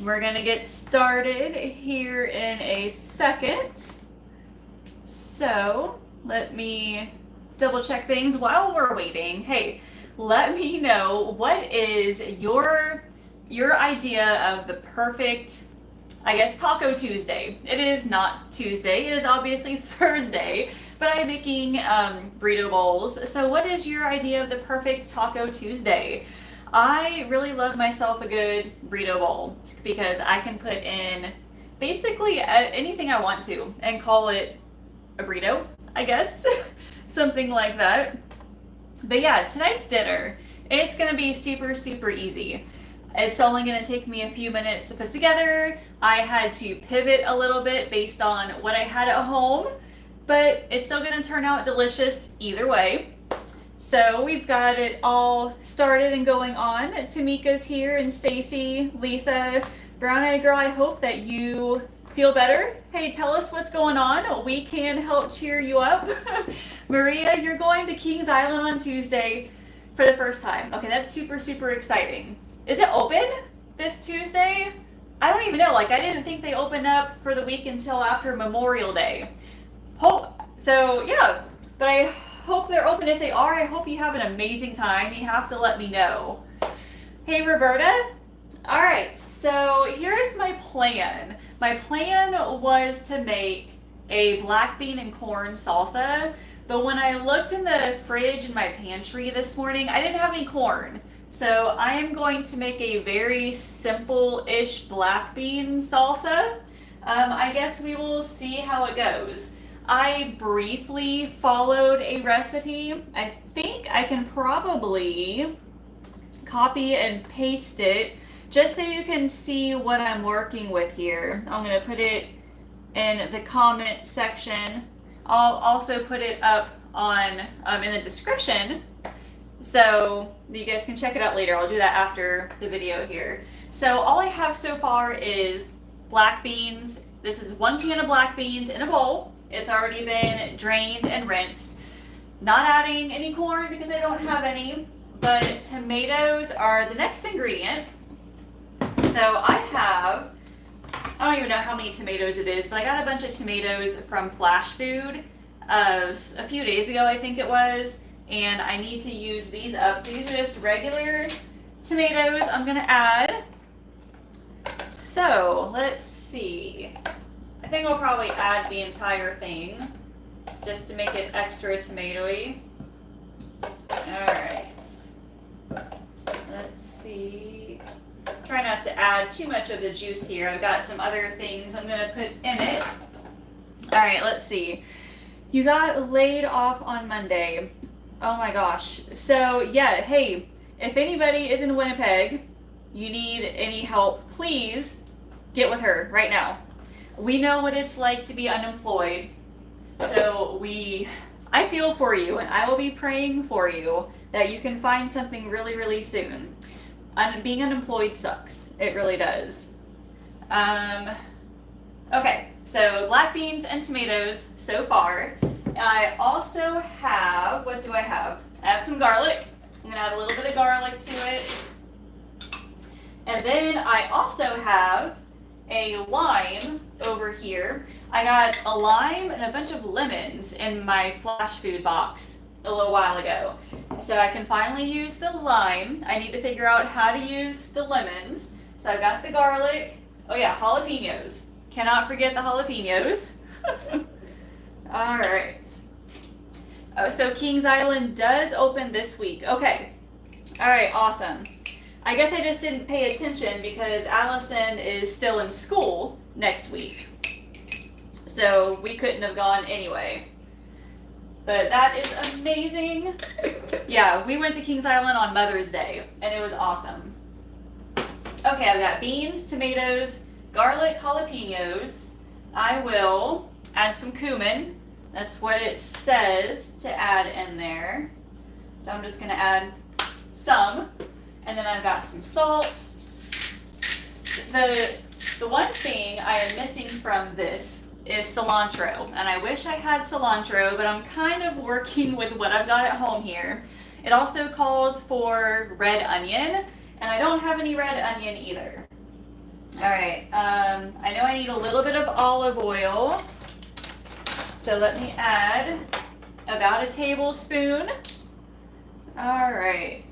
We're gonna get started here in a second. So let me double check things while we're waiting. Hey, let me know, what is your idea of the perfect, I guess, Taco Tuesday. It is not Tuesday, it is obviously Thursday, but I'm making burrito bowls. So what is your idea of the perfect Taco Tuesday? I really love myself a good burrito bowl because I can put in basically anything I want to and call it a burrito, I guess. Something like that. But yeah, tonight's dinner, it's gonna be super, super easy. It's only gonna take me a few minutes to put together. I had to pivot a little bit based on what I had at home, but it's still gonna turn out delicious either way. So we've got it all started and going on. Tamika's here, and Stacy, Lisa, Brown Eyed Girl, I hope that you feel better. Hey, tell us what's going on. We can help cheer you up. Maria, you're going to Kings Island on Tuesday for the first time. Okay, that's super, super exciting. Is it open this Tuesday? I don't even know. Like, I didn't think they opened up for the week until after Memorial Day. So yeah, but I hope they're open. If they are, I hope you have an amazing time. You have to let me know. Hey, Roberta. All right, so here's my plan. My plan was to make a black bean and corn salsa, but when I looked in the fridge in my pantry this morning, I didn't have any corn. So I am going to make a very simple-ish black bean salsa. I guess we will see how it goes. I briefly followed a recipe. I think I can probably copy and paste it just so you can see what I'm working with here. I'm gonna put it in the comment section. I'll also put it up on in the description so you guys can check it out later. I'll do that after the video here. So all I have so far is black beans. This is 1 can of black beans in a bowl. It's already been drained and rinsed. Not adding any corn because I don't have any, but tomatoes are the next ingredient. So I don't even know how many tomatoes it is, but I got a bunch of tomatoes from Flash Food a few days ago, I think it was, and I need to use these up. So these are just regular tomatoes I'm gonna add. So let's see. I think I'll probably add the entire thing just to make it extra tomatoey. Alright. Let's see. Try not to add too much of the juice here. I've got some other things I'm going to put in it. Alright, let's see. You got laid off on Monday. Oh my gosh. So yeah, hey, if anybody is in Winnipeg, you need any help, please get with her right now. We know what it's like to be unemployed. So I feel for you, and I will be praying for you that you can find something really, really soon. Being unemployed sucks. It really does. Okay, so black beans and tomatoes so far. I also have, what do I have? I have some garlic. I'm gonna add a little bit of garlic to it. And then I also have a lime over here. I got a lime and a bunch of lemons in my Flash Food box a little while ago. So I can finally use the lime. I need to figure out how to use the lemons. So I've got the garlic. Oh yeah, jalapenos. Cannot forget the jalapenos. All right. Oh, so Kings Island does open this week. Okay. All right, awesome. I guess I just didn't pay attention because Allison is still in school next week. So we couldn't have gone anyway. But that is amazing. Yeah, we went to Kings Island on Mother's Day and it was awesome. Okay, I've got beans, tomatoes, garlic, jalapenos. I will add some cumin. That's what it says to add in there. So I'm just gonna add some. And then I've got some salt. The one thing I am missing from this is cilantro. And I wish I had cilantro, but I'm kind of working with what I've got at home here. It also calls for red onion, and I don't have any red onion either. All right, I know I need a little bit of olive oil, so let me add about a tablespoon. All right,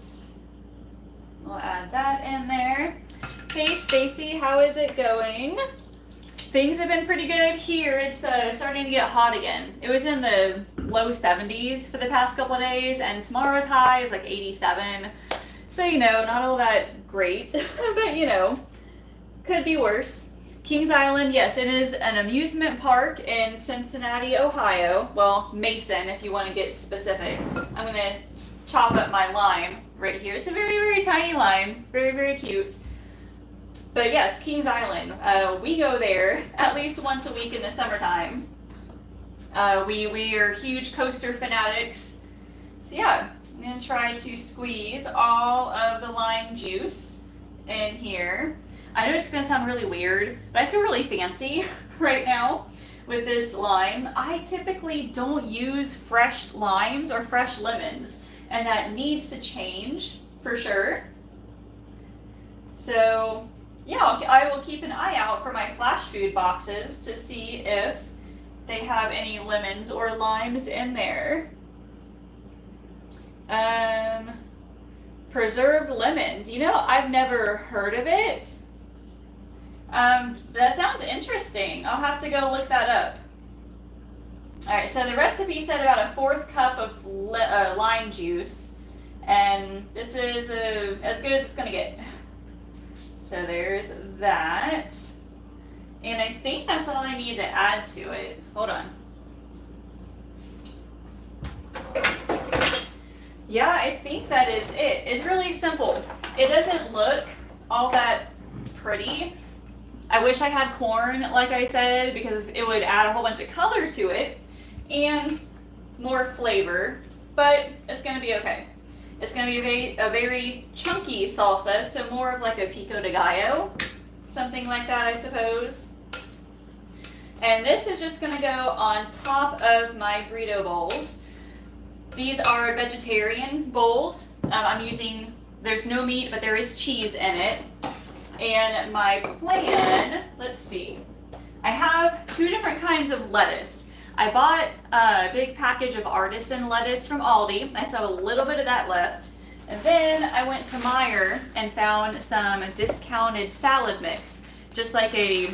we'll add that in there. Hey Stacy, how is it going? Things have been pretty good here. It's starting to get hot again. It was in the low 70s for the past couple of days, and tomorrow's high is like 87. So, you know, not all that great, but you know, could be worse. Kings Island, yes, it is an amusement park in Cincinnati, Ohio. Well, Mason, if you want to get specific. I'm going to chop up my lime right here. It's a very, very tiny lime. Very, very cute. But yes, Kings Island. We go there at least once a week in the summertime. We are huge coaster fanatics. So yeah, I'm going to try to squeeze all of the lime juice in here. I know it's going to sound really weird, but I feel really fancy right now with this lime. I typically don't use fresh limes or fresh lemons, and that needs to change for sure. So yeah, I will keep an eye out for my flash food boxes to see if they have any lemons or limes in there. Preserved lemons. You know, I've never heard of it. That sounds interesting. I'll have to go look that up. Alright, so the recipe said about a 1/4 cup of lime juice, and this is as good as it's going to get. So there's that. And I think that's all I need to add to it. Hold on. Yeah, I think that is it. It's really simple. It doesn't look all that pretty. I wish I had corn, like I said, because it would add a whole bunch of color to it and more flavor, but it's going to be okay. It's going to be a very chunky salsa, so more of like a pico de gallo, something like that, I suppose. And this is just going to go on top of my burrito bowls. These are vegetarian bowls. I'm using, there's no meat, but there is cheese in it. And my plan, let's see, I have 2 different kinds of lettuce. I bought a big package of artisan lettuce from Aldi. I still have a little bit of that left. And then I went to Meijer and found some discounted salad mix, just like a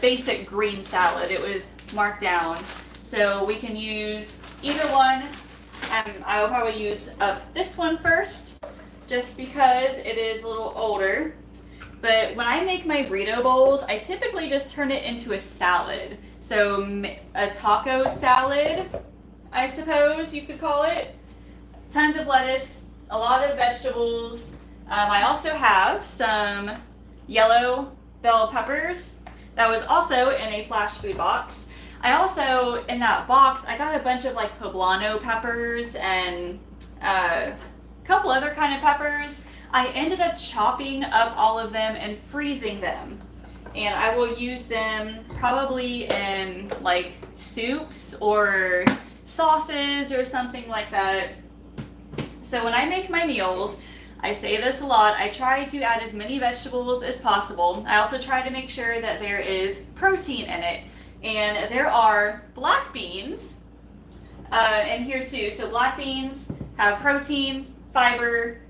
basic green salad. It was marked down. So we can use either one. I will probably use this one first, just because it is a little older. But when I make my burrito bowls, I typically just turn it into a salad. So a taco salad, I suppose you could call it. Tons of lettuce, a lot of vegetables. I also have some yellow bell peppers. That was also in a flash food box. I also, in that box, I got a bunch of like poblano peppers and a couple other kind of peppers. I ended up chopping up all of them and freezing them. And I will use them probably in like soups or sauces or something like that. So when I make my meals, I say this a lot, I try to add as many vegetables as possible. I also try to make sure that there is protein in it. And there are black beans in here too. So black beans have protein, fiber.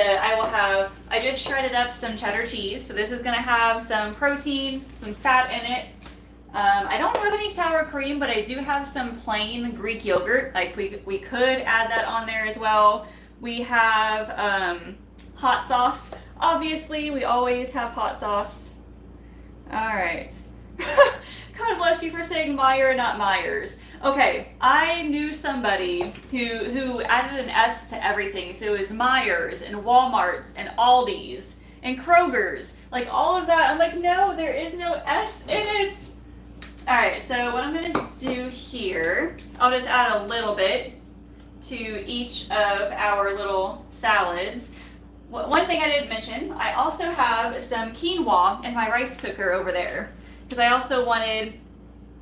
I just shredded up some cheddar cheese. So this is going to have some protein, some fat in it. I don't have any sour cream, but I do have some plain Greek yogurt. Like we could add that on there as well. We have hot sauce. Obviously, we always have hot sauce. All right. God bless you for saying Meijer, not Myers. Okay, I knew somebody who added an S to everything. So it was Myers and Walmart's and Aldi's and Kroger's. Like all of that. I'm like, no, there is no S in it. All right, so what I'm going to do here, I'll just add a little bit to each of our little salads. One thing I didn't mention, I also have some quinoa in my rice cooker over there, because I also wanted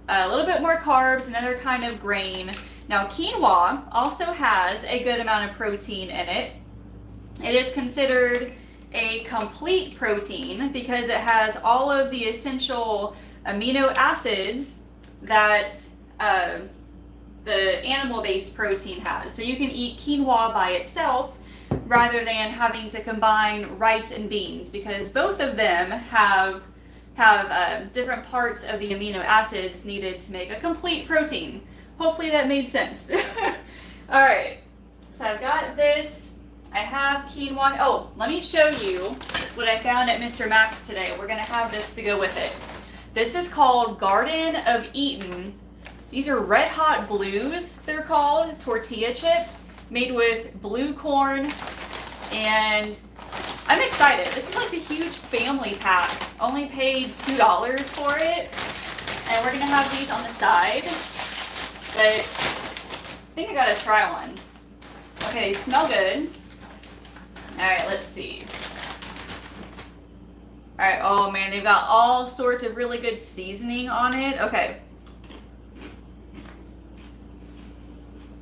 a little bit more carbs, another kind of grain. Now quinoa also has a good amount of protein in it. It is considered a complete protein because it has all of the essential amino acids that the animal-based protein has. So you can eat quinoa by itself rather than having to combine rice and beans, because both of them have different parts of the amino acids needed to make a complete protein. Hopefully that made sense. All right, so I've got this. I have quinoa. Oh, let me show you what I found at Mr. Max today. We're gonna have this to go with it. This is called Garden of Eden. These are Red Hot Blues, they're called, tortilla chips made with blue corn, and I'm excited. This is like the huge family pack. Only paid $2 for it, and we're gonna have these on the side, but I think I gotta try one. Okay, they smell good. All right, let's see. All right, oh man, they've got all sorts of really good seasoning on it. Okay.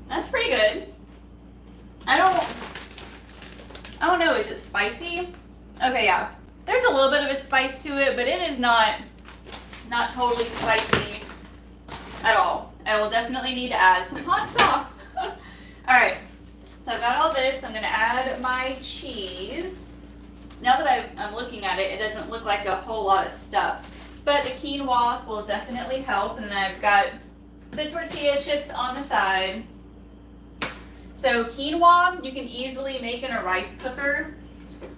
That's pretty good. I don't know, is it spicy? Okay, yeah. There's a little bit of a spice to it, but it is not totally spicy at all. I will definitely need to add some hot sauce. All right, so I've got all this. I'm gonna add my cheese. Now that I'm looking at it, it doesn't look like a whole lot of stuff, but the quinoa will definitely help. And then I've got the tortilla chips on the side. So quinoa, you can easily make in a rice cooker.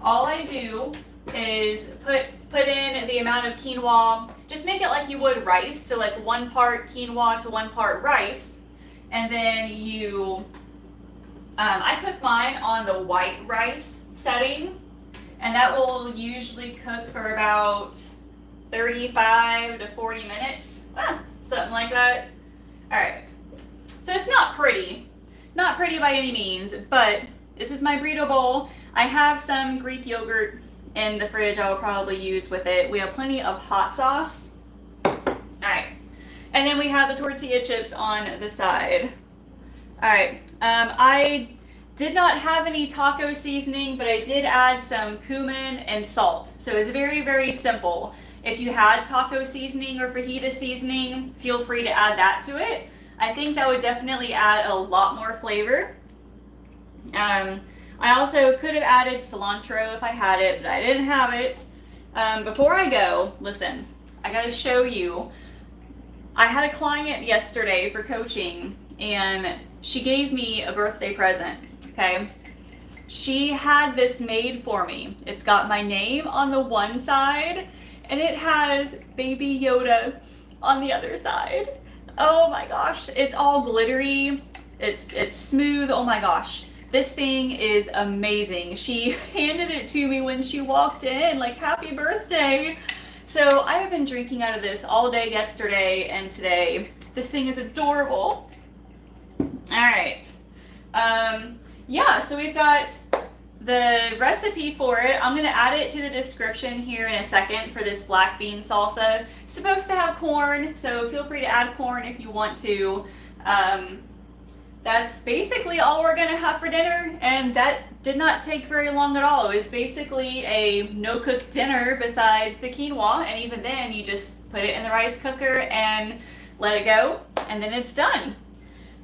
All I do is put in the amount of quinoa, just make it like you would rice, so like 1 part quinoa to 1 part rice. And then I cook mine on the white rice setting, and that will usually cook for about 35 to 40 minutes, something like that. All right, so it's not pretty by any means, but this is my burrito bowl. I have some Greek yogurt in the fridge I will probably use with it. We have plenty of hot sauce. All right, and then we have the tortilla chips on the side. All right, I did not have any taco seasoning, but I did add some cumin and salt. So it's very, very simple. If you had taco seasoning or fajita seasoning, feel free to add that to it. I think that would definitely add a lot more flavor. I also could have added cilantro if I had it, but I didn't have it. Before I go, listen, I gotta show you. I had a client yesterday for coaching, and she gave me a birthday present, okay? She had this made for me. It's got my name on the one side, and it has Baby Yoda on the other side. Oh my gosh, it's all glittery. It's smooth. Oh my gosh. This thing is amazing. She handed it to me when she walked in, like, happy birthday. So I have been drinking out of this all day yesterday and today. This thing is adorable. All right. Yeah, so we've got the recipe for it. I'm gonna add it to the description here in a second for this black bean salsa. It's supposed to have corn, so feel free to add corn if you want to. That's basically all we're gonna have for dinner, and that did not take very long at all. It was basically a no-cook dinner besides the quinoa, and even then you just put it in the rice cooker and let it go, and then it's done.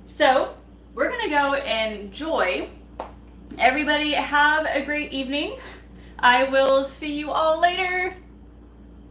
So we're gonna go enjoy. Everybody have a great evening. I will see you all later.